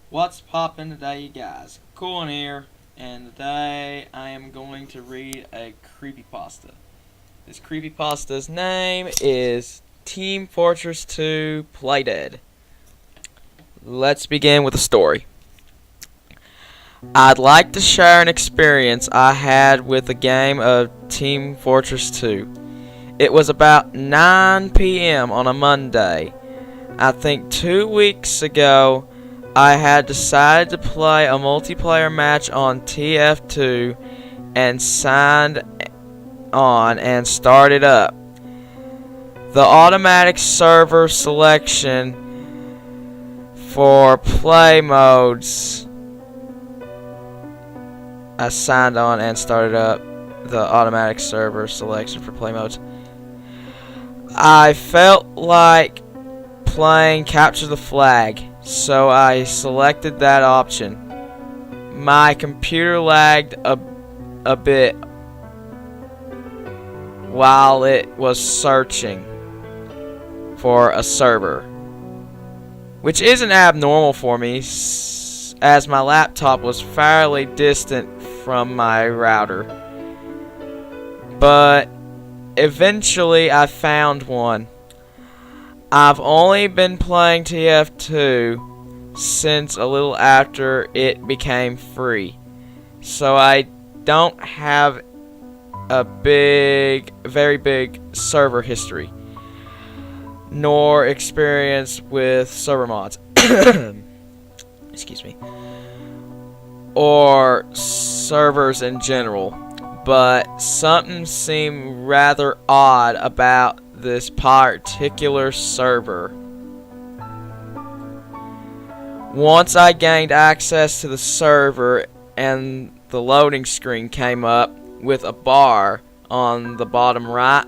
What's poppin' today, you guys? Coolin here, and today I am going to read a creepypasta. This creepypasta's name is Teamfortress2 Play Dead. Let's begin with the story. I'd like to share an experience I had with the game of Team Fortress 2. It was about 9 p.m. on a Monday. I think 2 weeks ago, I had decided to play a multiplayer match on TF2 and signed on and started up. The automatic server selection for play modes. I signed on and started up the automatic server selection for play modes. I felt like playing Capture the Flag, so I selected that option. My computer lagged a bit while it was searching for a server, which isn't abnormal for me as my laptop was fairly distant from my router. But eventually I found one. I've only been playing TF2 since a little after it became free, so I don't have a very big server history, nor experience with server mods. Excuse me. Or servers in general, but something seemed rather odd about this particular server. Once I gained access to the server and the loading screen came up with a bar on the bottom right,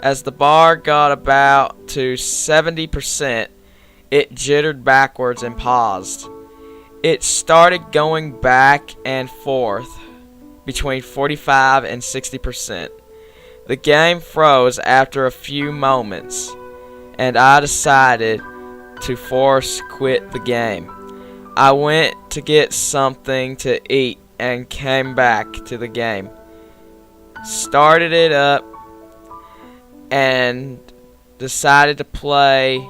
as the bar got about to 70%, it jittered backwards and paused. It started going back and forth between 45 and 60%. The game froze after a few moments, and I decided to force quit the game. I went to get something to eat and came back to the game. Started it up and decided to play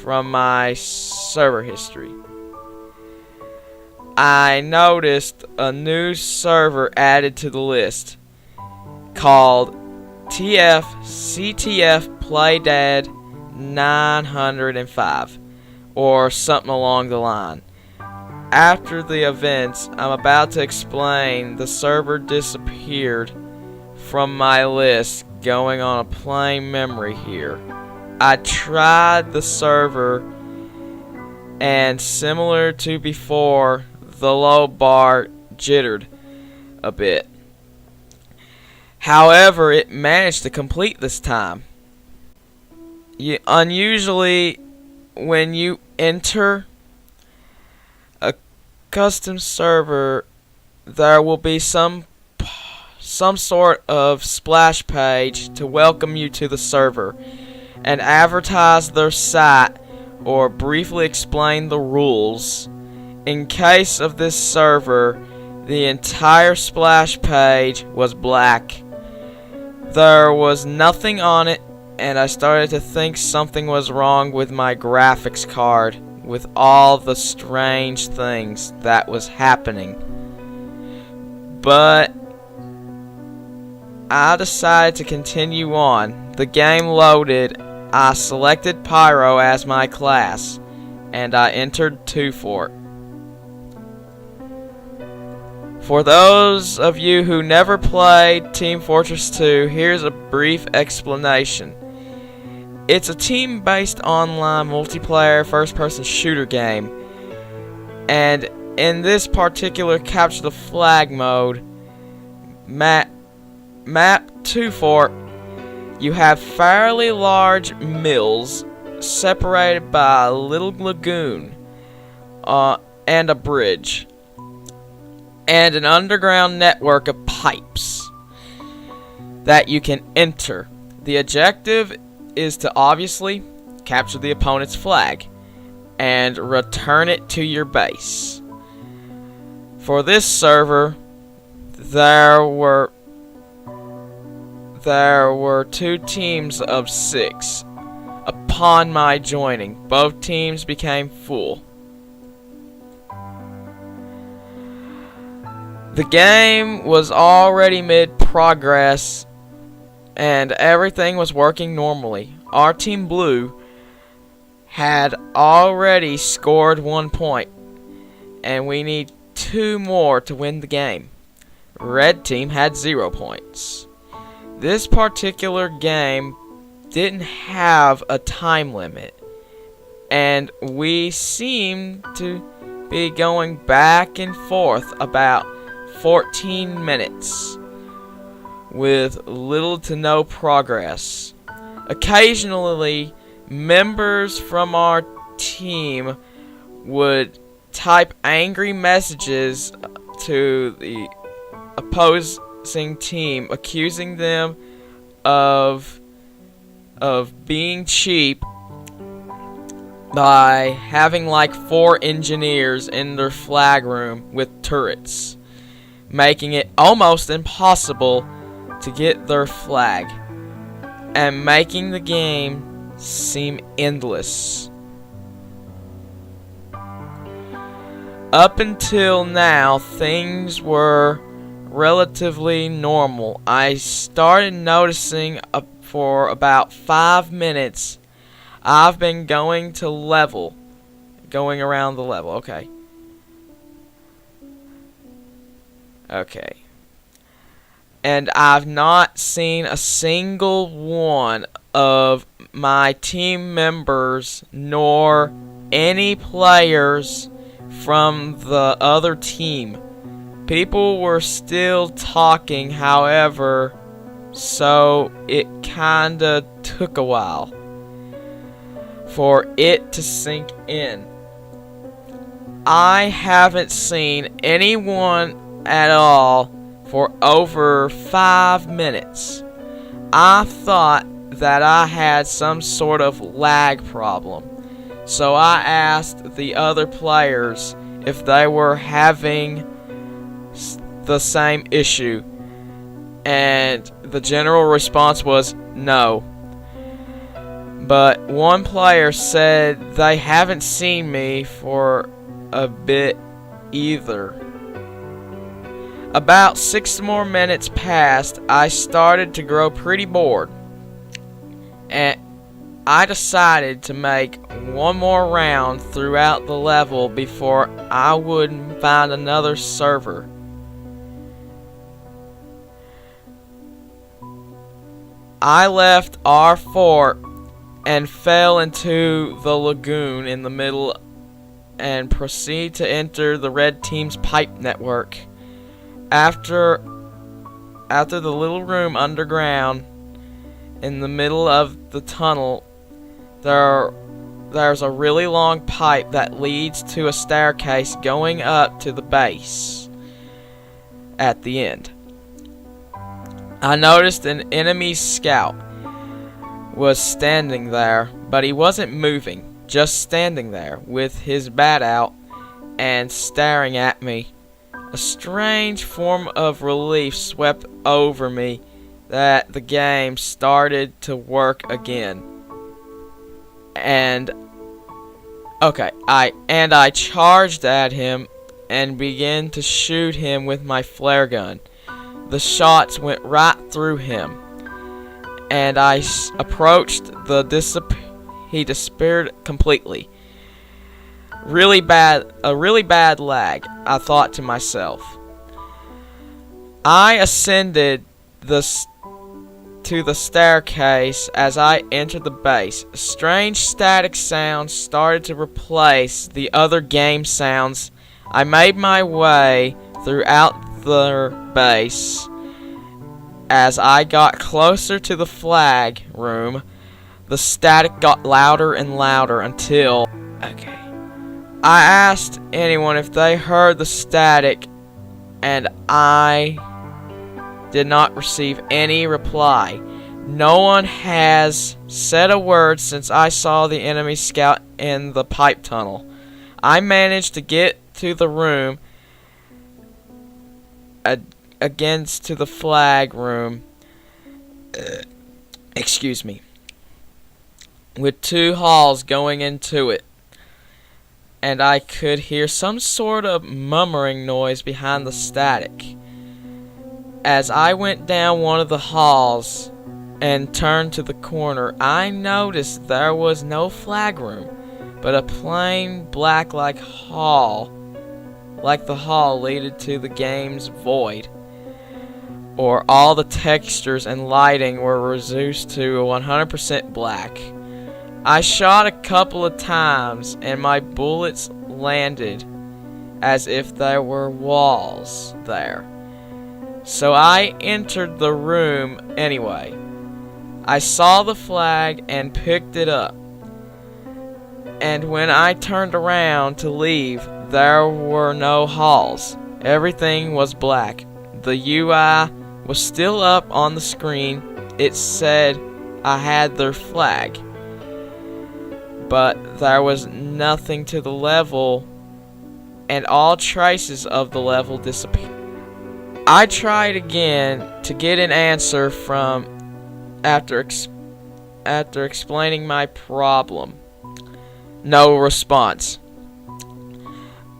from my server history. I noticed a new server added to the list called CTF Play Dead 905 or something along the line. After the events I'm about to explain, the server disappeared from my list, going on a plain memory here. I tried the server, and similar to before, the low bar jittered a bit. However, it managed to complete this time. Unusually, when you enter a custom server, there will be some sort of splash page to welcome you to the server and advertise their site or briefly explain the rules. In case of this server, the entire splash page was black. There was nothing on it, and I started to think something was wrong with my graphics card with all the strange things that was happening. But I decided to continue on. The game loaded. I selected Pyro as my class, and I entered 2 Fort. For those of you who never played Team Fortress 2, here's a brief explanation. It's a team-based online multiplayer first-person shooter game, and in this particular Capture the Flag mode, map 2 Fort, you have fairly large mills separated by a little lagoon and a bridge, and an underground network of pipes that you can enter. The objective is to obviously capture the opponent's flag and return it to your base. For this server, there were 2 teams of 6. Upon my joining, both teams became full. The game was already mid-progress, and everything was working normally. Our team Blue had already scored 1 point, and we need 2 more to win the game. Red team had 0 points. This particular game didn't have a time limit, and we seemed to be going back and forth about 14 minutes with little to no progress. Occasionally, members from our team would type angry messages to the opposing team, accusing them of being cheap by having like 4 engineers in their flag room with turrets, making it almost impossible to get their flag, and making the game seem endless. Up until now, things were relatively normal. I started noticing for about 5 minutes I've been going around the level. Okay. And I've not seen a single one of my team members nor any players from the other team. People were still talking, however, so it kinda took a while for it to sink in. I haven't seen anyone at all for over 5 minutes. I thought that I had some sort of lag problem, so I asked the other players if they were having the same issue, and the general response was no. But one player said they haven't seen me for a bit either. About 6 more minutes passed. I started to grow pretty bored, and I decided to make one more round throughout the level before I would find another server. I left our fort and fell into the lagoon in the middle and proceed to enter the red team's pipe network. After the little room underground in the middle of the tunnel, there's a really long pipe that leads to a staircase going up to the base at the end. I noticed an enemy scout was standing there, but he wasn't moving, just standing there with his bat out and staring at me. A strange form of relief swept over me that the game started to work again. And I charged at him and began to shoot him with my flare gun. The shots went right through him, and I approached he disappeared completely. A really bad lag, I thought to myself. I ascended to the staircase. As I entered the base, strange static sounds started to replace the other game sounds. I made my way throughout the base. As I got closer to the flag room, the static got louder and louder until... I asked anyone if they heard the static, and I did not receive any reply. No one has said a word since I saw the enemy scout in the pipe tunnel. I managed to get to the room against to the flag room. Excuse me. With 2 halls going into it. And I could hear some sort of murmuring noise behind the static. As I went down one of the halls and turned to the corner, I noticed there was no flag room, but a plain black hall, like the hall leading to the game's void, or all the textures and lighting were reduced to 100% black. I shot a couple of times and my bullets landed as if there were walls there. So I entered the room anyway. I saw the flag and picked it up. And when I turned around to leave, there were no halls. Everything was black. The UI was still up on the screen. It said I had their flag. But there was nothing to the level, and all traces of the level disappeared. I tried again to get an answer from after explaining my problem. No response.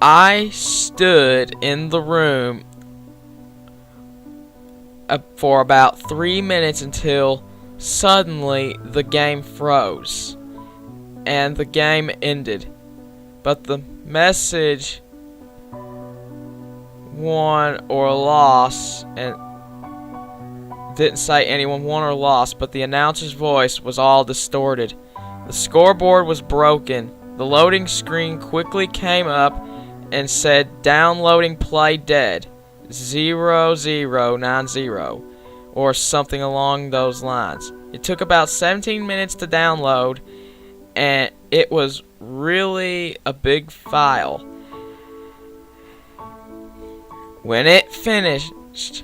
I stood in the room for about 3 minutes until suddenly the game froze and the game ended. But the message won or lost and didn't say anyone won or lost, but the announcer's voice was all distorted. The scoreboard was broken. The loading screen quickly came up and said downloading play dead 0090 or something along those lines. It took about 17 minutes to download, and it was really a big file. When it finished,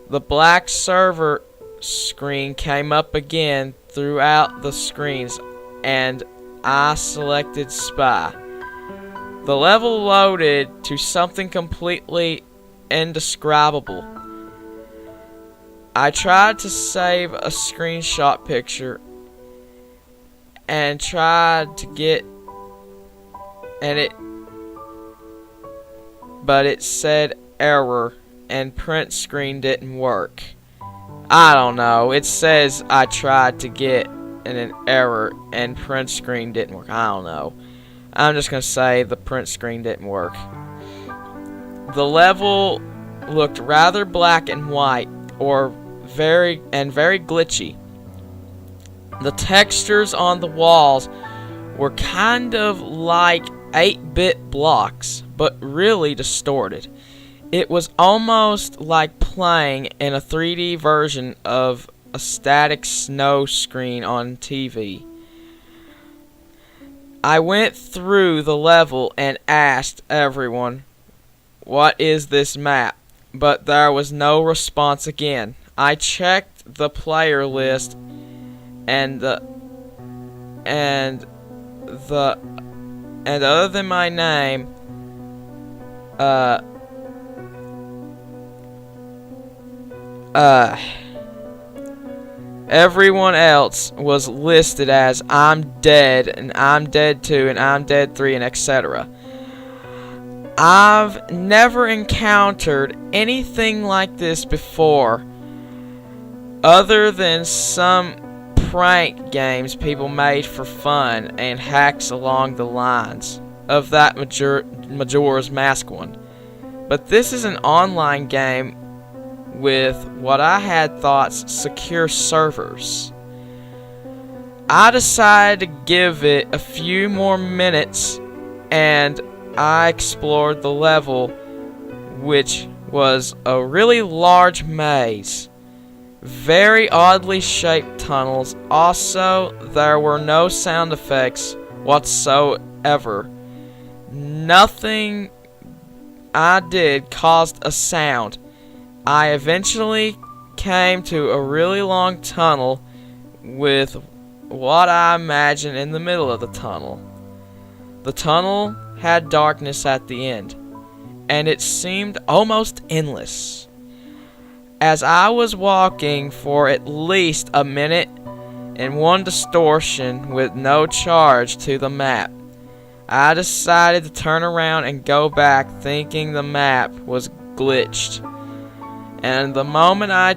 the black server screen came up again throughout the screens, and I selected Spy. The level loaded to something completely indescribable. I tried to save a screenshot picture and tried to get but it said error and print screen didn't work. I don't know. It says I tried to get an error and print screen didn't work. I don't know. I'm just gonna say the print screen didn't work. The level looked rather black and white, or very glitchy. The textures on the walls were kind of like 8-bit blocks, but really distorted. It was almost like playing in a 3D version of a static snow screen on TV. I went through the level and asked everyone, "What is this map?" But there was no response again. I checked the player list and other than my name, everyone else was listed as I'm dead, and I'm dead 2, and I'm dead 3, and etc. I've never encountered anything like this before, other than some prank games people made for fun and hacks along the lines of that Majora's Mask one. But this is an online game with what I had thought secure servers. I decided to give it a few more minutes, and I explored the level, which was a really large maze. Very oddly shaped tunnels. Also, there were no sound effects whatsoever. Nothing I did caused a sound. I eventually came to a really long tunnel with what I imagine in the middle of the tunnel. The tunnel had darkness at the end, and it seemed almost endless. As I was walking for at least a minute in one distortion with no charge to the map, I decided to turn around and go back, thinking the map was glitched. And the moment I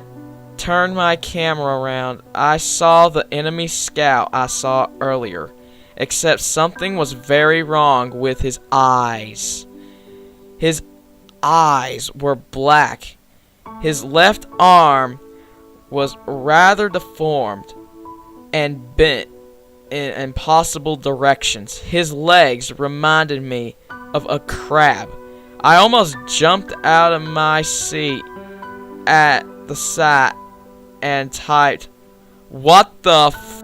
turned my camera around, I saw the enemy scout I saw earlier, except something was very wrong with his eyes. His eyes were black. His left arm was rather deformed and bent in impossible directions. His legs reminded me of a crab. I almost jumped out of my seat at the sight and typed, "What the f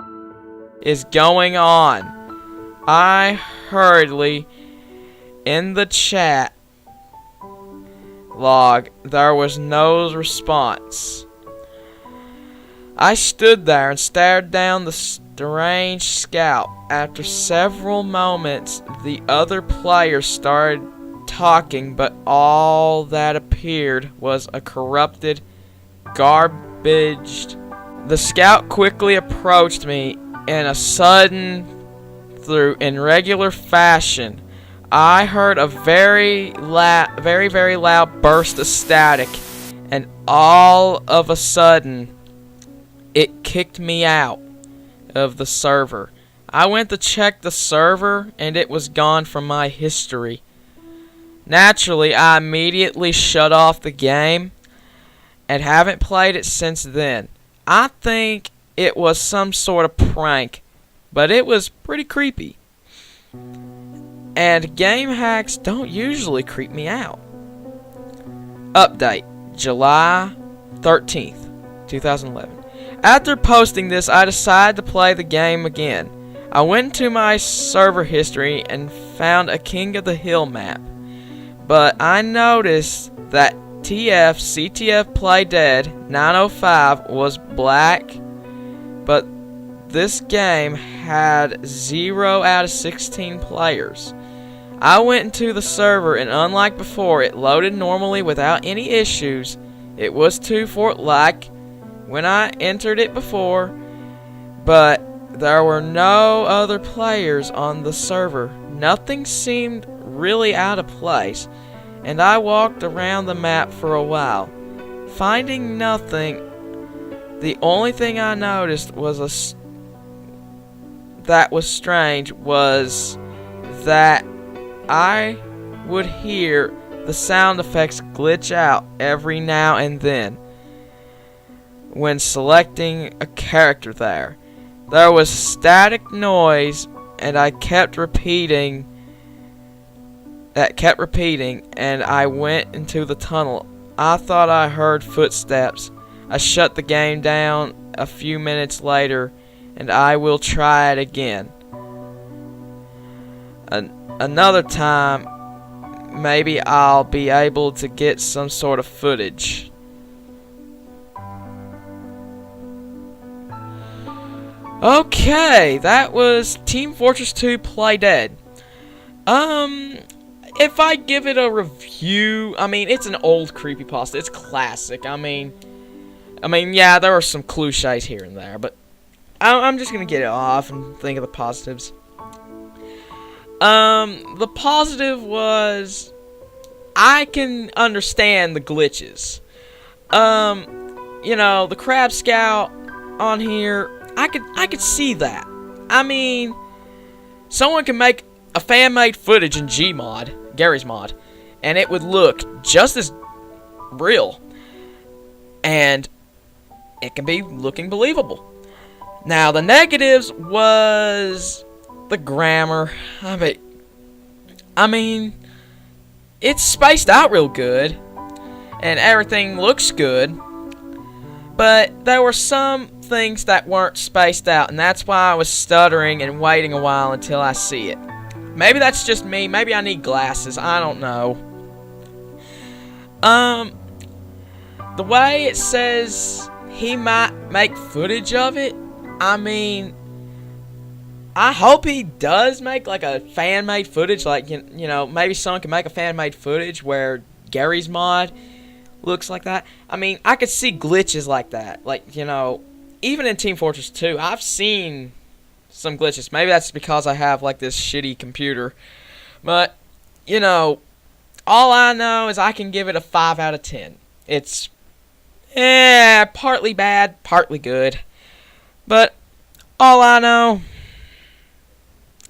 is going on?" I hurriedly in the chat log. There was no response. I stood there and stared down the strange scout. After several moments, the other players started talking, but all that appeared was a corrupted, garbaged. The scout quickly approached me in a sudden, in regular fashion. I heard a very loud burst of static, and all of a sudden, it kicked me out of the server. I went to check the server, and it was gone from my history. Naturally, I immediately shut off the game, and haven't played it since then. I think it was some sort of prank, but it was pretty creepy. And game hacks don't usually creep me out. Update, July 13th, 2011. After posting this, I decided to play the game again. I went into my server history and found a King of the Hill map. But I noticed that CTF Play Dead 905 was black, but this game had 0 out of 16 players. I went into the server, and unlike before, it loaded normally without any issues. It was 2 like when I entered it before, but there were no other players on the server. Nothing seemed really out of place, and I walked around the map for a while, finding nothing. The only thing I noticed was that was strange was that I would hear the sound effects glitch out every now and then when selecting a character there. There was static noise, and I kept repeating, and I went into the tunnel. I thought I heard footsteps. I shut the game down a few minutes later, and I will try it again. Another time, maybe I'll be able to get some sort of footage. Okay, that was Teamfortress2 Play Dead. If I give it a review, I mean, it's an old creepypasta. It's classic. I mean, yeah, there are some cliches here and there, but I'm just gonna get it off and think of the positives. The positive was I can understand the glitches. You know, the Crab Scout on here, I could see that. I mean, someone can make a fan-made footage in Gmod, Gary's mod, and it would look just as real, and it can be looking believable. Now, the negatives was the grammar. I mean, it's spaced out real good, and everything looks good, but there were some things that weren't spaced out, and that's why I was stuttering and waiting a while until I see it. Maybe that's just me. Maybe I need glasses. I don't know. The way it says he might make footage of it, I mean, I hope he does make like a fan-made footage. Like, you know, maybe someone can make a fan-made footage where Gary's mod looks like that. I mean, I could see glitches like that. Like, you know, even in Team Fortress 2, I've seen some glitches. Maybe that's because I have like this shitty computer. But, you know, all I know is I can give it a 5 out of 10. It's partly bad, partly good. But all I know,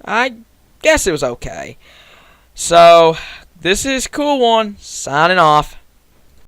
I guess it was okay. So, this is Cool One, signing off.